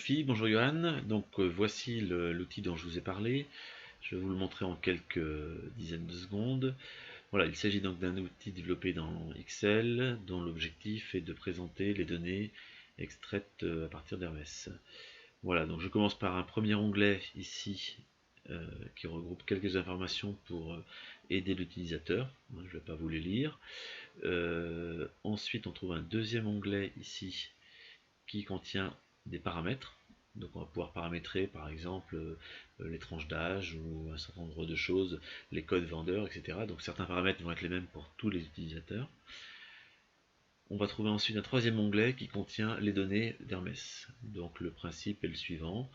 Bonjour Johan, donc voici l'outil dont je vous ai parlé. Je vais vous le montrer en quelques dizaines de secondes. Voilà, il s'agit donc d'un outil développé dans Excel dont l'objectif est de présenter les données extraites à partir d'Hermès. Voilà, donc je commence par un premier onglet ici qui regroupe quelques informations pour aider l'utilisateur. Je ne vais pas vous les lire. Ensuite, on trouve un deuxième onglet ici qui contient des paramètres. Donc on va pouvoir paramétrer par exemple les tranches d'âge ou un certain nombre de choses, les codes vendeurs, etc. Donc certains paramètres vont être les mêmes pour tous les utilisateurs. On va trouver ensuite un troisième onglet qui contient les données d'Hermès. Donc le principe est le suivant.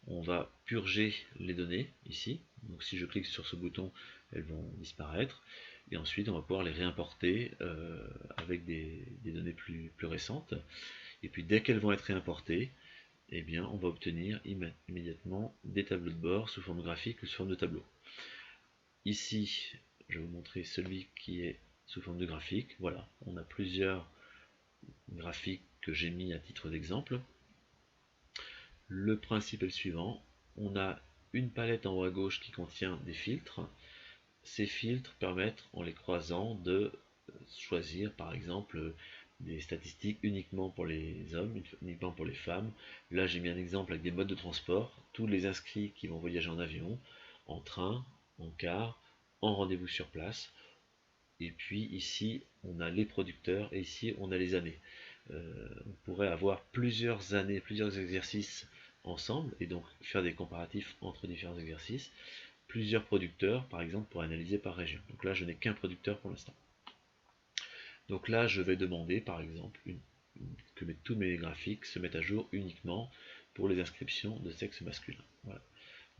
On va purger les données ici. Donc si je clique sur ce bouton, elles vont disparaître. Et ensuite on va pouvoir les réimporter avec des données plus récentes. Et puis dès qu'elles vont être réimportées, eh bien, on va obtenir immédiatement des tableaux de bord sous forme graphique ou sous forme de tableau. Ici, je vais vous montrer celui qui est sous forme de graphique. Voilà, on a plusieurs graphiques que j'ai mis à titre d'exemple. Le principe est le suivant. On a une palette en haut à gauche qui contient des filtres. Ces filtres permettent, en les croisant, de choisir par exemple des statistiques uniquement pour les hommes, uniquement pour les femmes. Là j'ai mis un exemple avec des modes de transport, tous les inscrits qui vont voyager en avion, en train, en car, en rendez-vous sur place. Et puis ici on a les producteurs et ici on a les années. On pourrait avoir plusieurs années, plusieurs exercices ensemble et donc faire des comparatifs entre différents exercices. Plusieurs producteurs par exemple pour analyser par région. Donc là je n'ai qu'un producteur pour l'instant. Donc là, je vais demander, par exemple, que tous mes graphiques se mettent à jour uniquement pour les inscriptions de sexe masculin. Voilà.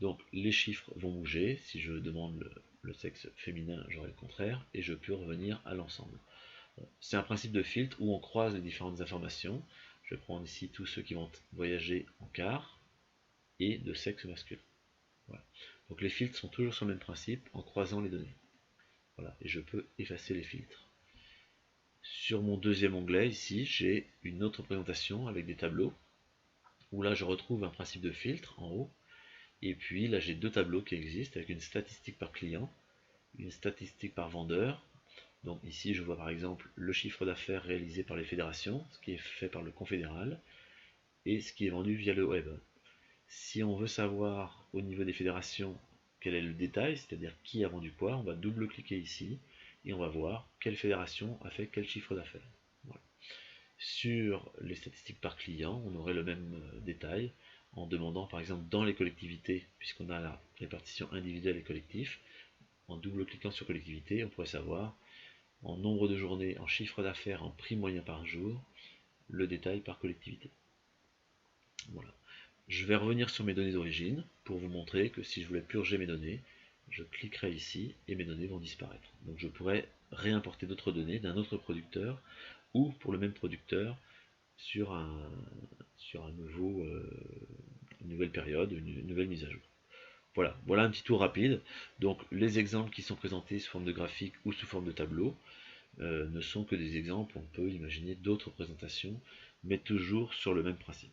Donc les chiffres vont bouger. Si je demande le sexe féminin, j'aurai le contraire, et je peux revenir à l'ensemble. C'est un principe de filtre où on croise les différentes informations. Je vais prendre ici tous ceux qui vont voyager en quart et de sexe masculin. Voilà. Donc les filtres sont toujours sur le même principe en croisant les données. Voilà. Et je peux effacer les filtres. Sur mon deuxième onglet, ici, j'ai une autre présentation avec des tableaux, où là je retrouve un principe de filtre en haut, et puis là j'ai deux tableaux qui existent, avec une statistique par client, une statistique par vendeur. Donc ici je vois par exemple le chiffre d'affaires réalisé par les fédérations, ce qui est fait par le confédéral, et ce qui est vendu via le web. Si on veut savoir au niveau des fédérations quel est le détail, c'est-à-dire qui a vendu quoi, on va double-cliquer ici, et on va voir quelle fédération a fait quel chiffre d'affaires. Voilà. Sur les statistiques par client, on aurait le même détail en demandant par exemple dans les collectivités, puisqu'on a la répartition individuelle et collectif, en double-cliquant sur collectivité, on pourrait savoir en nombre de journées, en chiffre d'affaires, en prix moyen par jour, le détail par collectivité. Voilà. Je vais revenir sur mes données d'origine pour vous montrer que si je voulais purger mes données, je cliquerai ici et mes données vont disparaître. Donc je pourrais réimporter d'autres données d'un autre producteur ou pour le même producteur sur une nouvelle période, une nouvelle mise à jour. Voilà, voilà un petit tour rapide. Donc les exemples qui sont présentés sous forme de graphique ou sous forme de tableau ne sont que des exemples, on peut imaginer d'autres présentations, mais toujours sur le même principe.